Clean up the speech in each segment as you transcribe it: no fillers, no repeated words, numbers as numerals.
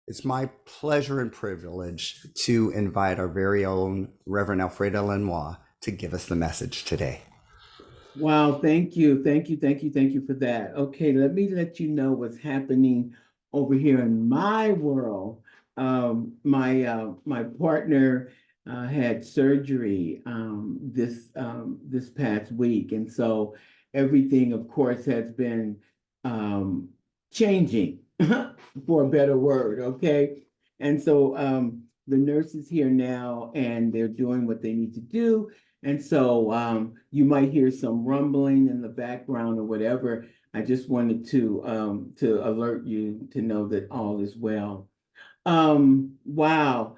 It's my pleasure and privilege to invite our very own Reverend Alfreda Lanoix to give us the message today. Wow, thank you. Thank you. Thank you. Thank you for that. Okay, let me let you know what's happening over here in my world. My partner had surgery this past week, and so everything, of course, has been um, changing for a better word. Okay, and so the nurse is here now, and they're doing what they need to do, and so you might hear some rumbling in the background or whatever. I just wanted to alert you to know that all is well. Wow.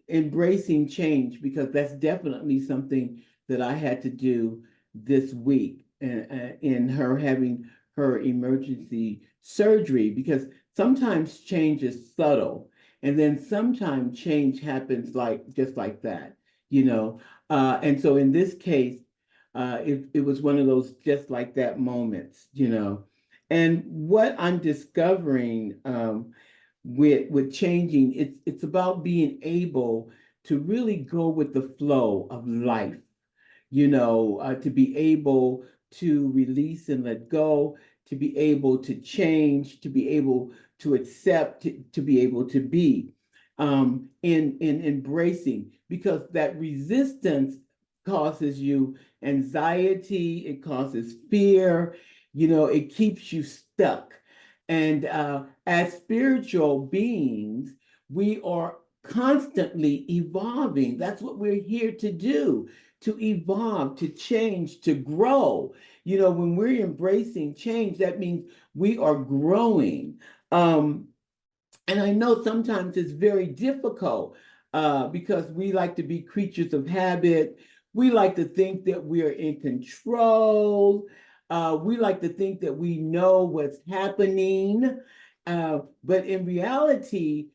Embracing change, because that's definitely something that I had to do this week in her having her emergency surgery, because sometimes change is subtle, and then sometimes change happens like just like that, you know. And so in this case, it was one of those just like that moments, you know. And what I'm discovering with changing, it's about being able to really go with the flow of life, to be able to release and let go, to be able to change, to be able to accept, to be able to be in embracing, because that resistance causes you anxiety, it causes fear, it keeps you stuck. And as spiritual beings, we are constantly evolving. That's what we're here to do, to evolve, to change, to grow. When we're embracing change, that means we are growing. And I know sometimes it's very difficult because we like to be creatures of habit. We like to think that we are in control. We like to think that we know what's happening. But in reality,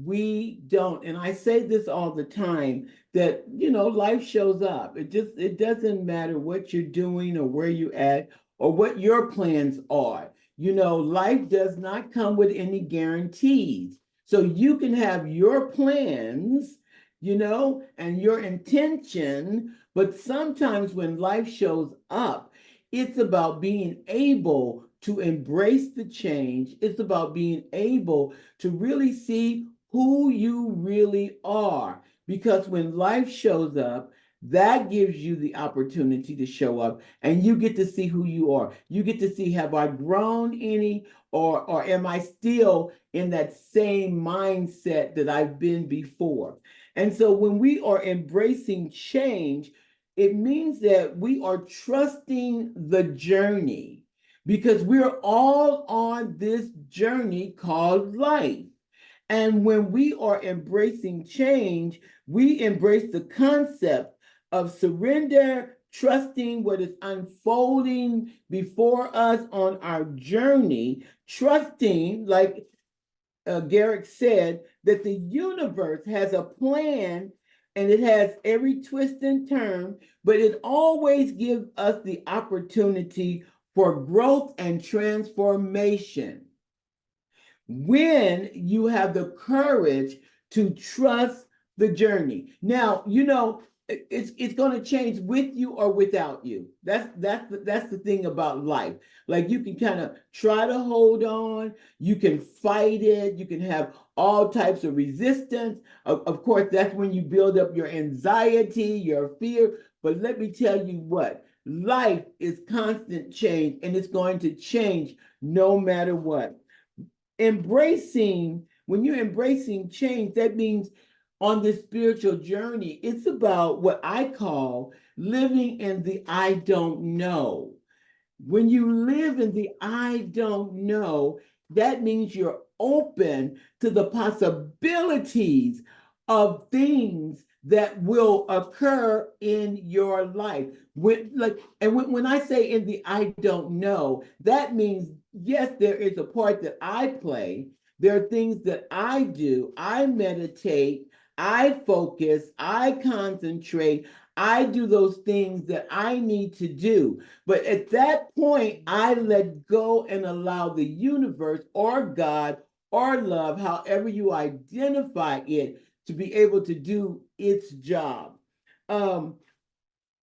we don't. And I say this all the time that, life shows up. It doesn't matter what you're doing or where you're at or what your plans are. Life does not come with any guarantees. So you can have your plans, and your intention, but sometimes when life shows up, it's about being able to embrace the change. It's about being able to really see who you really are. Because when life shows up, that gives you the opportunity to show up, and you get to see who you are. You get to see, have I grown any, or am I still in that same mindset that I've been before? And so when we are embracing change, it means that we are trusting the journey, because we're all on this journey called life. And when we are embracing change, we embrace the concept of surrender, trusting what is unfolding before us on our journey, trusting, like Garrick said, that the universe has a plan, and it has every twist and turn, but it always gives us the opportunity for growth and transformation when you have the courage to trust the journey. Now, it's going to change with you or without you. That's the thing about life. Like, you can kind of try to hold on, you can fight it, you can have all types of resistance. Of course, that's when you build up your anxiety, your fear. But let me tell you what, life is constant change, and it's going to change no matter what. When you're embracing change, that means on this spiritual journey, it's about what I call living in the I don't know. When you live in the I don't know, that means you're open to the possibilities of things that will occur in your life. When I say in the I don't know, that means yes, there is a part that I play. There are things that I do. I meditate, I focus, I concentrate, I do those things that I need to do. But at that point, I let go and allow the universe or God or love, however you identify it, to be able to do its job. Um,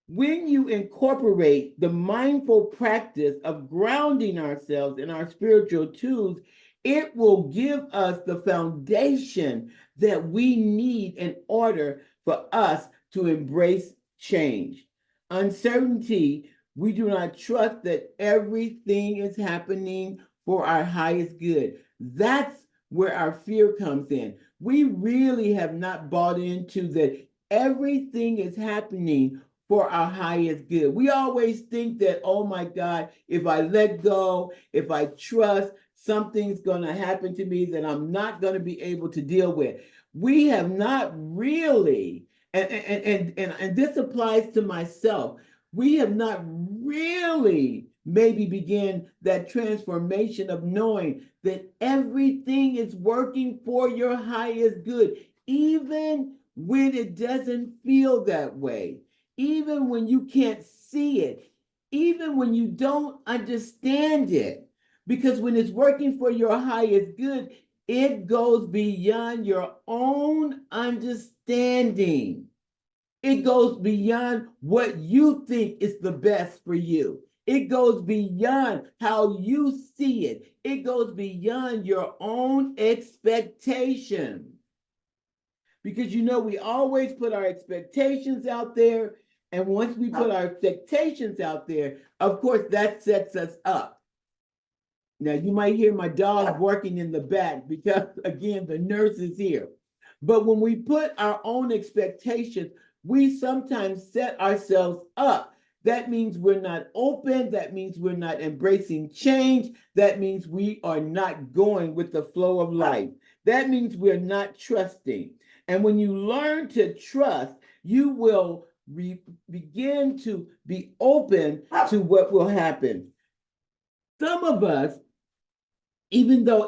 when you incorporate the mindful practice of grounding ourselves in our spiritual tools, it will give us the foundation that we need in order for us to embrace change. Uncertainty, we do not trust that everything is happening for our highest good. That's where our fear comes in. We really have not bought into that everything is happening for our highest good. We always think that, oh my God, if I let go, if I trust, something's going to happen to me that I'm not going to be able to deal with. We have not really, and this applies to myself, we have not really maybe begin that transformation of knowing that everything is working for your highest good, even when it doesn't feel that way, even when you can't see it, even when you don't understand it. Because when it's working for your highest good, it goes beyond your own understanding. It goes beyond what you think is the best for you. It goes beyond how you see it. It goes beyond your own expectation. Because we always put our expectations out there. And once we put our expectations out there, of course, that sets us up. Now, you might hear my dog barking in the back because, again, the nurse is here. But when we put our own expectations, we sometimes set ourselves up. That means we're not open. That means we're not embracing change. That means we are not going with the flow of life. That means we're not trusting. And when you learn to trust, you will begin to be open to what will happen. Some of us, even though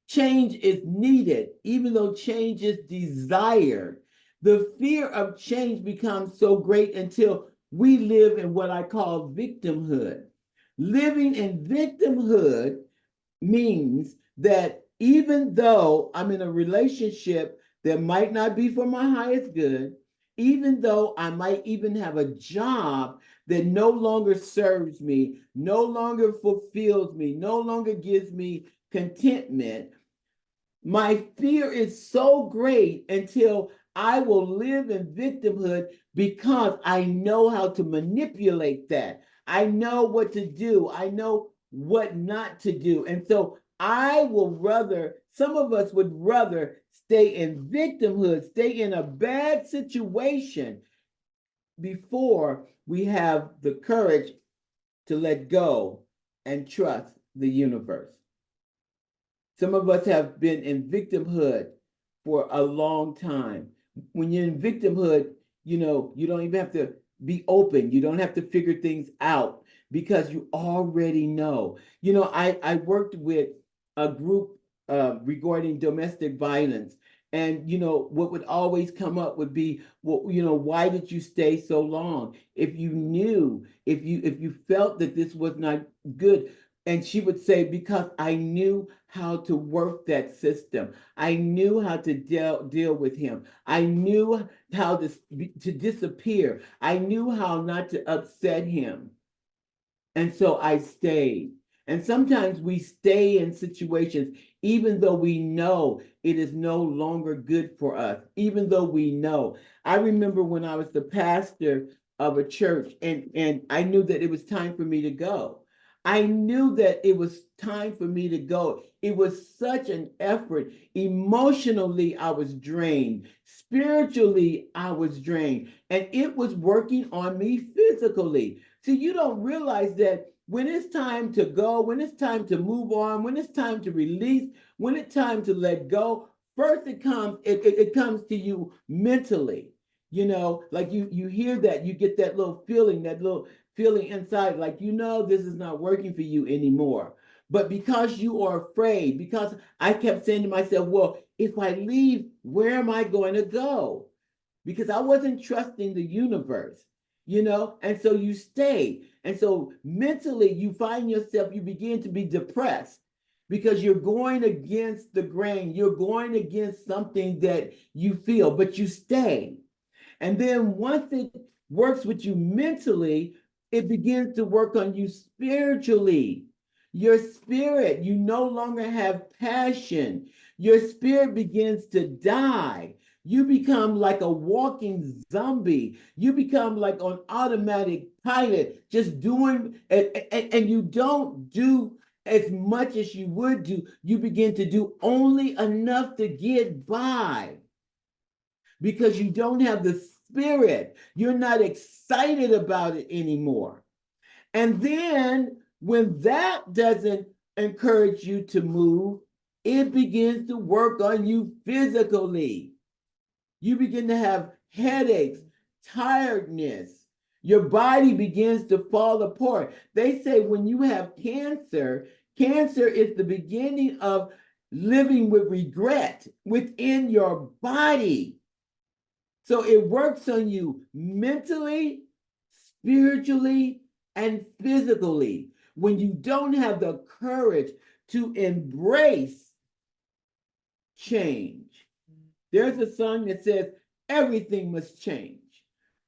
change is needed, even though change is desired, the fear of change becomes so great until we live in what I call victimhood. Living in victimhood means that even though I'm in a relationship that might not be for my highest good, even though I might even have a job that no longer serves me, no longer fulfills me, no longer gives me contentment, my fear is so great until I will live in victimhood because I know how to manipulate that. I know what to do. I know what not to do. And so I will rather, some of us would rather stay in victimhood, stay in a bad situation before we have the courage to let go and trust the universe. Some of us have been in victimhood for a long time. When you're in victimhood, you don't even have to be open. You don't have to figure things out because you already know. I worked with a group regarding domestic violence. And what would always come up would be, well, why did you stay so long? If you knew, if you felt that this was not good, and she would say, because I knew how to work that system. I knew how to deal with him. I knew how to disappear. I knew how not to upset him. And so I stayed. And sometimes we stay in situations, even though we know it is no longer good for us, even though we know. I remember when I was the pastor of a church and I knew that it was time for me to go. I knew that it was time for me to go. It was such an effort. Emotionally, I was drained. Spiritually, I was drained. And it was working on me physically. See, you don't realize that when it's time to go, when it's time to move on, when it's time to release, when it's time to let go, first it comes to you mentally. Like you hear that, you get that little feeling inside, like this is not working for you anymore. But because you are afraid, because I kept saying to myself, well, if I leave, where am I going to go? Because I wasn't trusting the universe, and so you stay. And so mentally, you find yourself, you begin to be depressed. because you're going against the grain. You're going against something that you feel, but you stay. And then once it works with you mentally, it begins to work on you spiritually. Your spirit, you no longer have passion. Your spirit begins to die. You become like a walking zombie. You become like on automatic pilot, just doing, and you don't do as much as you would do. You begin to do only enough to get by because you don't have the spirit. You're not excited about it anymore. And then when that doesn't encourage you to move, it begins to work on you physically. You begin to have headaches, tiredness. Your body begins to fall apart. They say when you have cancer, cancer is the beginning of living with regret within your body. So it works on you mentally, spiritually, and physically. When you don't have the courage to embrace change. There's a song that says, everything must change.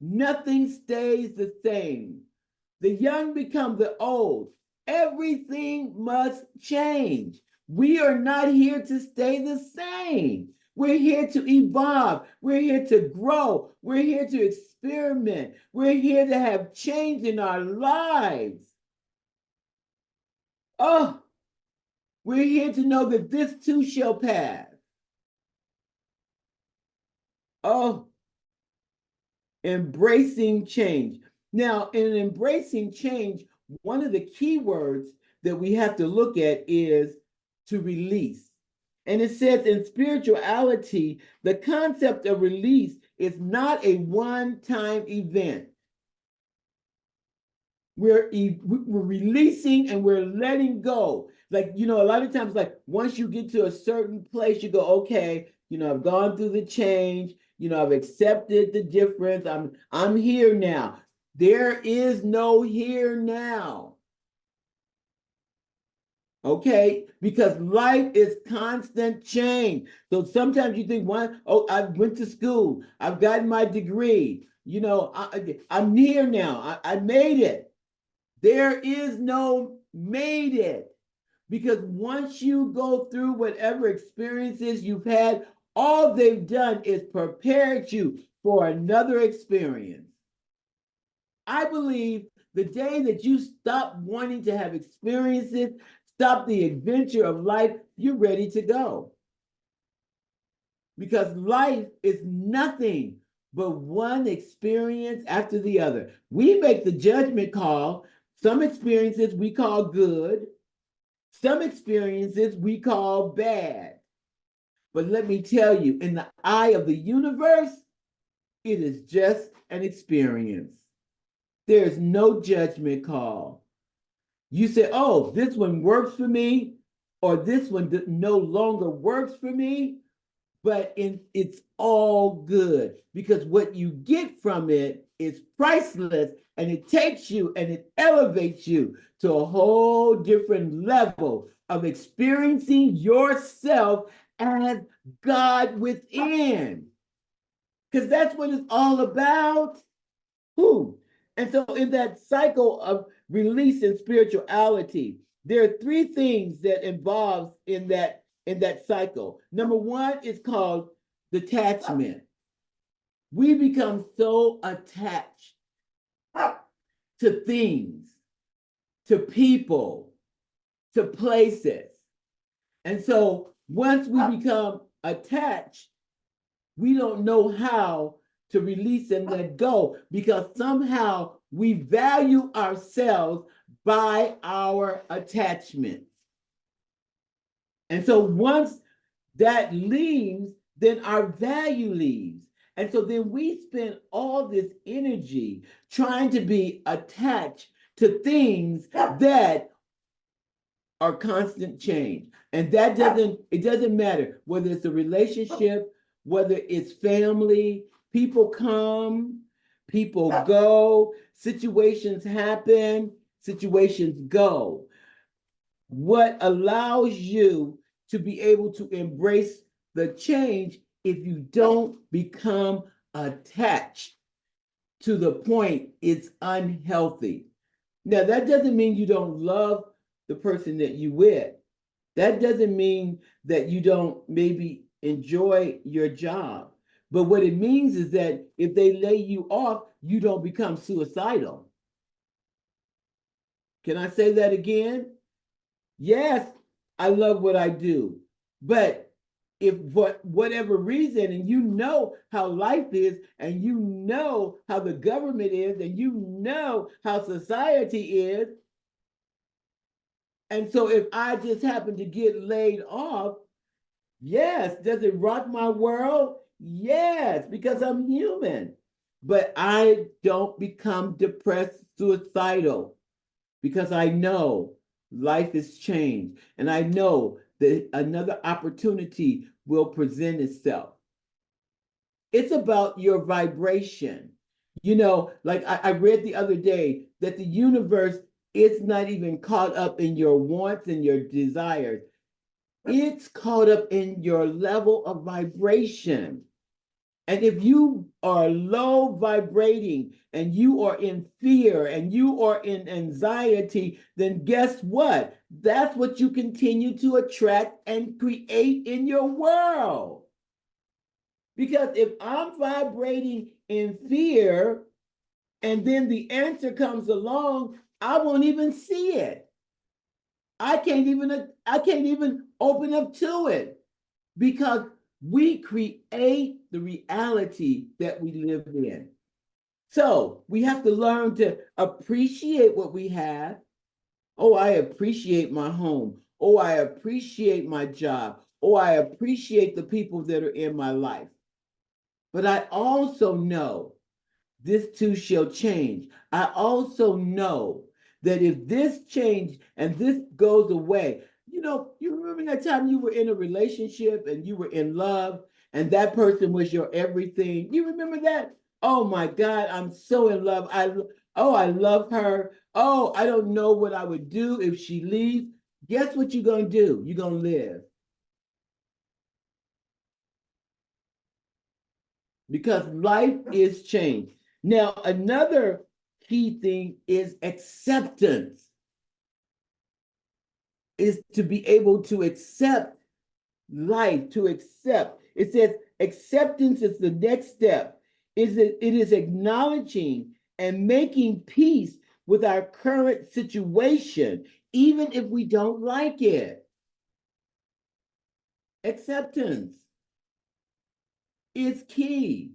Nothing stays the same. The young become the old. Everything must change. We are not here to stay the same. We're here to evolve. We're here to grow. We're here to experiment. We're here to have change in our lives. Oh, we're here to know that this too shall pass. Oh, embracing change. Now, in embracing change, one of the key words that we have to look at is to release. And it says in spirituality, the concept of release is not a one-time event. We're releasing and we're letting go. Like, a lot of times, like once you get to a certain place, you go, okay, I've gone through the change, I've accepted the difference. I'm here now. There is no here now. Okay, because life is constant change. So sometimes you think, I went to school, I've gotten my degree, I'm here now, I made it. There is no made it. Because once you go through whatever experiences you've had, all they've done is prepared you for another experience. I believe the day that you stop wanting to have experiences, stop the adventure of life, you're ready to go. Because life is nothing but one experience after the other. We make the judgment call. Some experiences we call good. Some experiences we call bad. But let me tell you, in the eye of the universe, it is just an experience. There's no judgment call. You say, oh, this one works for me, or this one no longer works for me, but it's all good because what you get from it is priceless, and it takes you and it elevates you to a whole different level of experiencing yourself as God within. Because that's what it's all about. Who? And so in that cycle of release and spirituality, there are three things that involves in that cycle. Number one is called detachment. We become so attached to things, to people, to places. And so once we become attached, we don't know how to release and let go because somehow we value ourselves by our attachments. And so once that leaves, then our value leaves. And so then we spend all this energy trying to be attached to things that are constant change. And that doesn't matter whether it's a relationship, whether it's family, people come, people go, situations happen, situations go. what allows you to be able to embrace the change if you don't become attached to the point it's unhealthy. Now, that doesn't mean you don't love the person that you with. That doesn't mean that you don't maybe enjoy your job. But what it means is that if they lay you off, you don't become suicidal. Can I say that again? Yes, I love what I do. But if for whatever reason, and you know how life is, and you know how the government is, and you know how society is, and so if I just happen to get laid off, yes, does it rock my world? Yes, because I'm human. But I don't become depressed, suicidal, because I know life has changed and I know that another opportunity will present itself. It's about your vibration. You know, like I read the other day that the universe is not even caught up in your wants and your desires. It's caught up in your level of vibration. And if you are low vibrating and you are in fear and you are in anxiety, then guess what? That's what you continue to attract and create in your world. Because if I'm vibrating in fear and then the answer comes along, I won't even see it. I can't even open up to it because we create the reality that we live in. So we have to learn to appreciate what we have. Oh, I appreciate my home. Oh, I appreciate my job. Oh, I appreciate the people that are in my life. But I also know this too shall change. I also know that if this change and this goes away, you remember that time you were in a relationship and you were in love and that person was your everything. You remember that? Oh my God, I'm so in love. I love her. Oh, I don't know what I would do if she leaves. Guess what you're gonna do? You're gonna live because life is changed. Now, another key thing is acceptance, is to be able to accept life, to accept. It says acceptance is the next step. It is acknowledging and making peace with our current situation, even if we don't like it. Acceptance is key.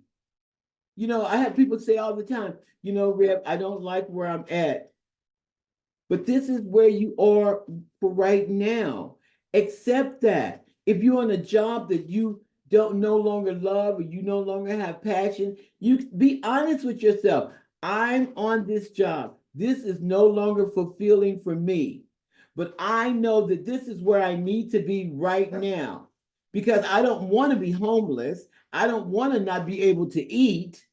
I have people say all the time, Reb, I don't like where I'm at. But this is where you are for right now. Accept that. If you're on a job that you don't no longer love or you no longer have passion, you be honest with yourself. I'm on this job. This is no longer fulfilling for me. But I know that this is where I need to be right now because I don't want to be homeless. I don't want to not be able to eat.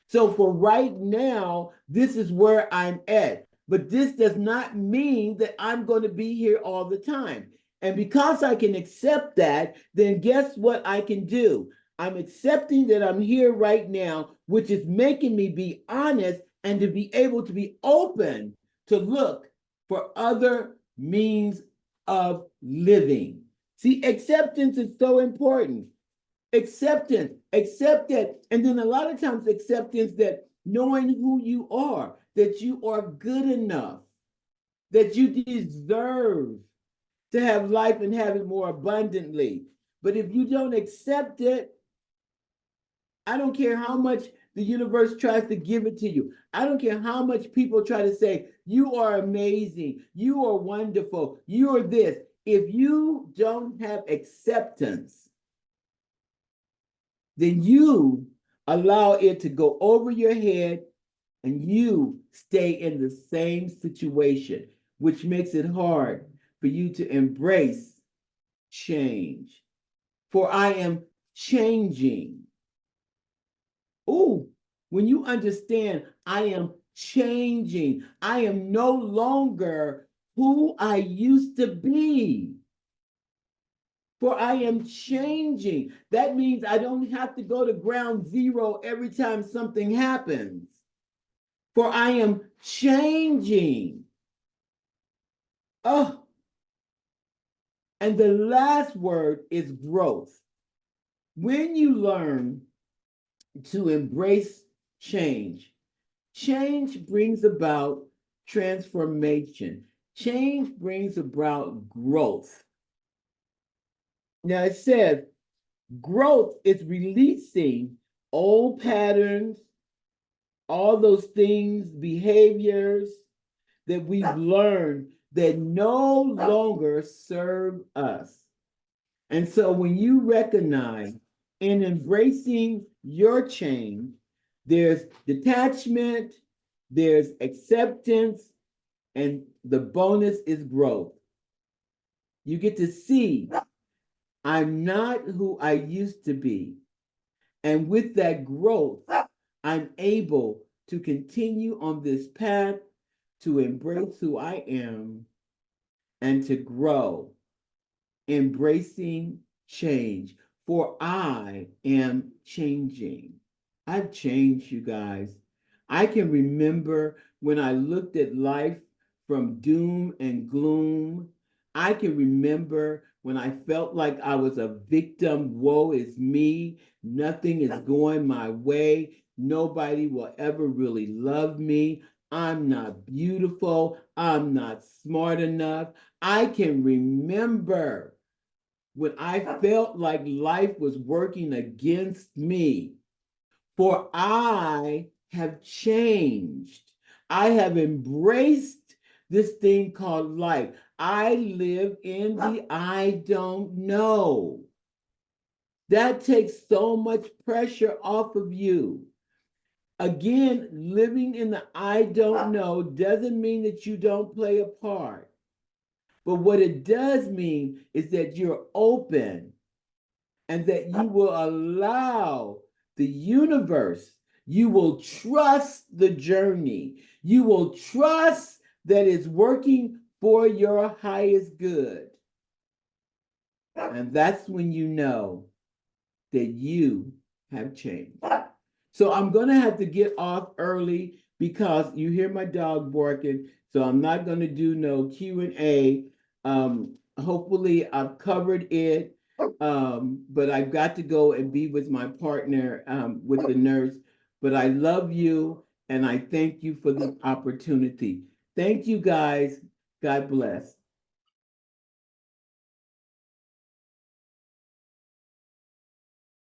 So for right now, this is where I'm at. But this does not mean that I'm going to be here all the time. And because I can accept that, then guess what I can do? I'm accepting that I'm here right now, which is making me be honest and to be able to be open to look for other means of living. See, acceptance is so important. Accept that. And then a lot of times, acceptance that knowing who you are, that you are good enough, that you deserve to have life and have it more abundantly. But if you don't accept it, I don't care how much the universe tries to give it to you. I don't care how much people try to say, you are amazing, you are wonderful, you are this. If you don't have acceptance, then you allow it to go over your head and you stay in the same situation, which makes it hard for you to embrace change. For I am changing. Oh, when you understand I am changing, I am no longer who I used to be. For I am changing. That means I don't have to go to ground zero every time something happens. For I am changing. Oh, and the last word is growth. When you learn to embrace change, change brings about transformation. Change brings about growth. Now it says growth is releasing old patterns, all those things, behaviors that we've learned that no longer serve us. And so when you recognize in embracing your change, there's detachment, there's acceptance, and the bonus is growth. You get to see, I'm not who I used to be. And with that growth, I'm able to continue on this path to embrace who I am and to grow, embracing change. For I am changing. I've changed, you guys. I can remember when I looked at life from doom and gloom. I can remember when I felt like I was a victim. Woe is me. Nothing is going my way. Nobody will ever really love me. I'm not beautiful. I'm not smart enough. I can remember when I felt like life was working against me. For I have changed. I have embraced this thing called life. I live in the I don't know. That takes so much pressure off of you. Again, living in the I don't know doesn't mean that you don't play a part. But what it does mean is that you're open and that you will allow the universe, you will trust the journey, you will trust that it's working for your highest good. And that's when you know that you have changed. So I'm going to have to get off early because you hear my dog barking. So I'm not going to do no Q&A. Hopefully I've covered it. But I've got to go and be with my partner, with the nurse. But I love you and I thank you for the opportunity. Thank you guys. God bless.